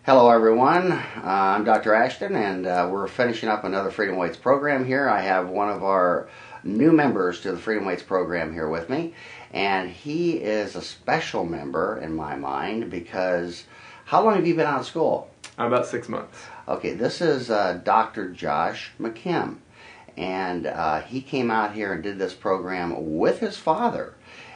Hello everyone, I'm Dr. Ashton, and we're finishing up another Freedom Weights program here. I have one of our new members to the Freedom Weights program here with me, and he is a special member in my mind because how long have you been out of school? About 6 months. Okay, this is Dr. jmckim, and he came out here and did this program with his father.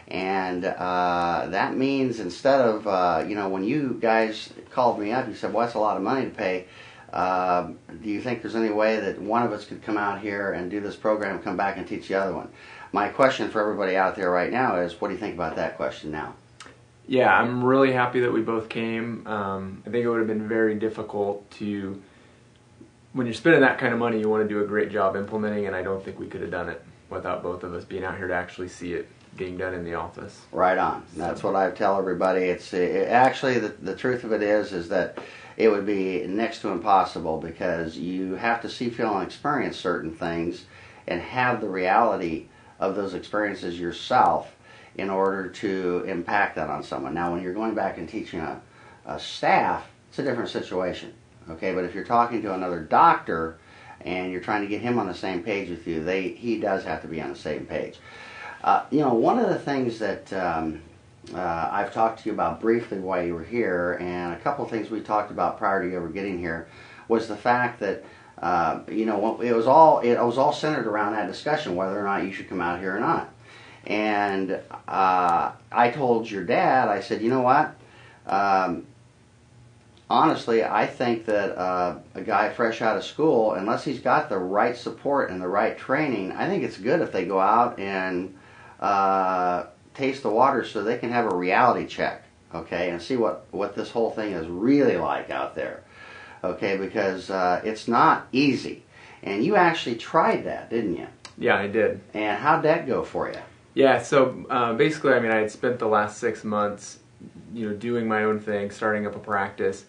And that means instead of, when you guys called me up, you said, well, that's a lot of money to pay. Do you think there's any way that one of us could come out here and do this program and come back and teach the other one? My question for everybody out there right now is, what do you think about that question now? Yeah, I'm really happy that we both came. I think it would have been very difficult to, when you're spending that kind of money, you want to do a great job implementing, and I don't think we could have done it without both of us being out here to actually see it being done in the office. Right on. That's what I tell everybody. It's actually the truth of it is that it would be next to impossible because you have to see, feel, and experience certain things and have the reality of those experiences yourself in order to impact that on someone. Now, when you're going back and teaching a staff, it's a different situation. Okay, but if you're talking to another doctor and you're trying to get him on the same page with you, he does have to be on the same page. One of the things that I've talked to you about briefly while you were here, and a couple of things we talked about prior to you ever getting here, was the fact that it was all centered around that discussion whether or not you should come out here or not. And I told your dad, I said, you know what? Honestly, I think that a guy fresh out of school, unless he's got the right support and the right training, I think it's good if they go out and taste the water so they can have a reality check, okay, and see what this whole thing is really like out there, okay, because it's not easy. And you actually tried that, didn't you? Yeah, I did. And how'd that go for you? Yeah, so basically, I had spent the last 6 months, doing my own thing, starting up a practice,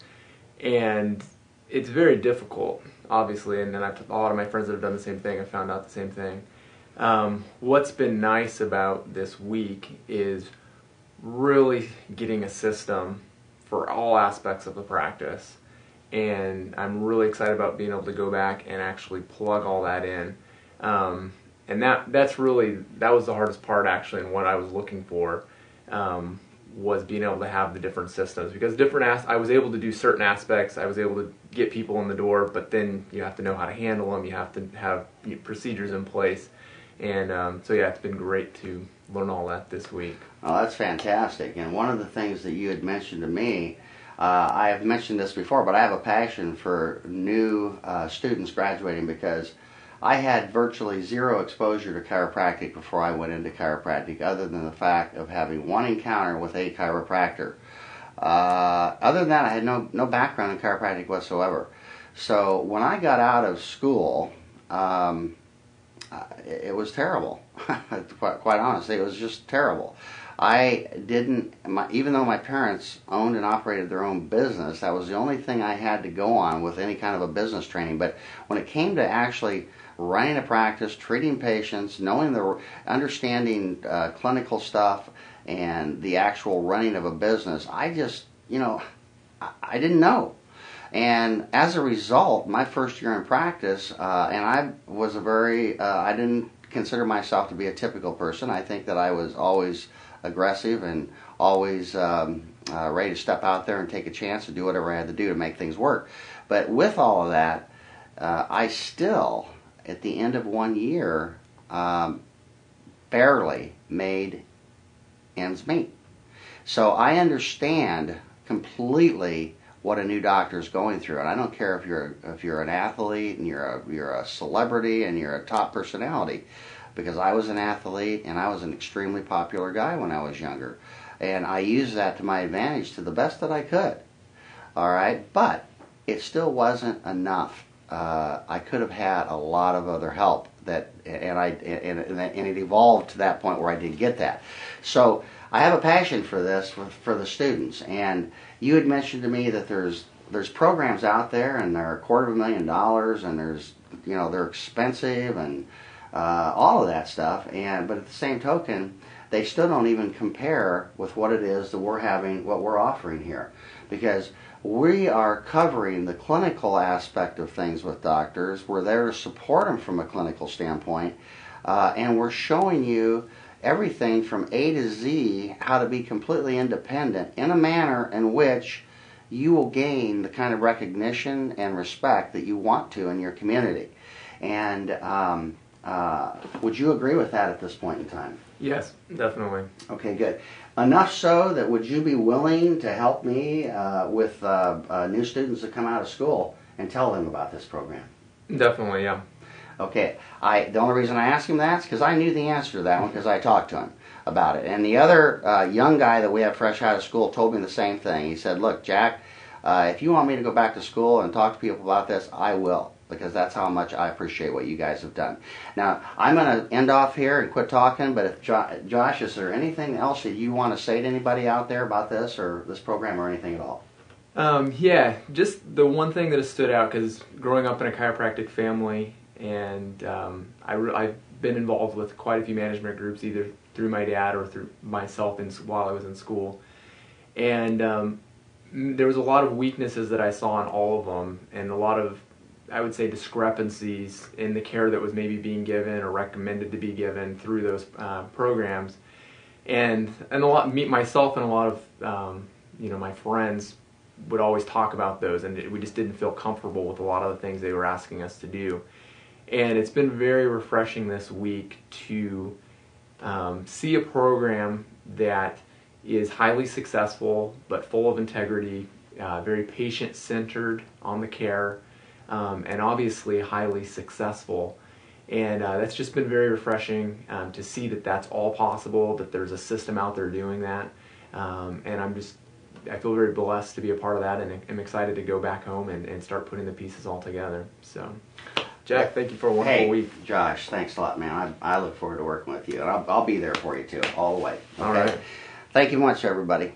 and it's very difficult, obviously, and then a lot of my friends that have done the same thing have found out the same thing. What's been nice about this week is really getting a system for all aspects of the practice, and I'm really excited about being able to go back and actually plug all that in. And that was the hardest part actually, and what I was looking for was being able to have the different systems, because I was able to do certain aspects, I was able to get people in the door, but then you have to know how to handle them, you have to have procedures in place, and so yeah, it's been great to learn all that this week. Oh, that's fantastic. And one of the things that you had mentioned to me, I have mentioned this before, but I have a passion for new students graduating because I had virtually zero exposure to chiropractic before I went into chiropractic, other than the fact of having one encounter with a chiropractor. Other than that, I had no background in chiropractic whatsoever. So when I got out of school, it was terrible. Quite honestly, it was just terrible. Even though my parents owned and operated their own business, that was the only thing I had to go on with any kind of a business training. But when it came to actually running a practice, treating patients, understanding clinical stuff, and the actual running of a business, I just, I didn't know. And as a result, my first year in practice, and I was I didn't consider myself to be a typical person. I think that I was always aggressive and always ready to step out there and take a chance and do whatever I had to do to make things work. But with all of that, I still, at the end of 1 year, barely made ends meet. So I understand completely what a new doctor is going through, and I don't care if you're an athlete and you're a celebrity and you're a top personality, because I was an athlete and I was an extremely popular guy when I was younger, and I used that to my advantage to the best that I could. All right, but it still wasn't enough. I could have had a lot of other help and it evolved to that point where I did get that. So I have a passion for this for the students, and you had mentioned to me that there's programs out there and they're $250,000 and they're expensive and all of that stuff, but at the same token, they still don't even compare with what it is that what we're offering here, because We are covering the clinical aspect of things with doctors. We're there to support them from a clinical standpoint, and we're showing you everything from A to Z, how to be completely independent in a manner in which you will gain the kind of recognition and respect that you want to in your community. And would you agree with that at this point in time? Yes, definitely. Okay, good. Enough so that would you be willing to help me with new students that come out of school and tell them about this program? Definitely, yeah. Okay, the only reason I asked him that is because I knew the answer to that one because I talked to him about it. And the other young guy that we have fresh out of school told me the same thing. He said, look, Jack, if you want me to go back to school and talk to people about this, I will, because that's how much I appreciate what you guys have done. Now, I'm going to end off here and quit talking, but if Josh, is there anything else that you want to say to anybody out there about this or this program or anything at all? Yeah, just the one thing that has stood out, because growing up in a chiropractic family, and I've been involved with quite a few management groups, either through my dad or through myself while I was in school. And there was a lot of weaknesses that I saw in all of them, and a lot of, I would say, discrepancies in the care that was maybe being given or recommended to be given through those programs. And myself and a lot of my friends would always talk about those, and we just didn't feel comfortable with a lot of the things they were asking us to do. And it's been very refreshing this week to see a program that is highly successful but full of integrity, very patient-centered on the care, and obviously highly successful. And that's just been very refreshing to see that that's all possible, that there's a system out there doing that. And I feel very blessed to be a part of that, and I'm excited to go back home and start putting the pieces all together. So, Jack, thank you for a wonderful week. Josh, thanks a lot, man. I look forward to working with you, and I'll be there for you too, all the way. Okay? All right. Thank you much, everybody.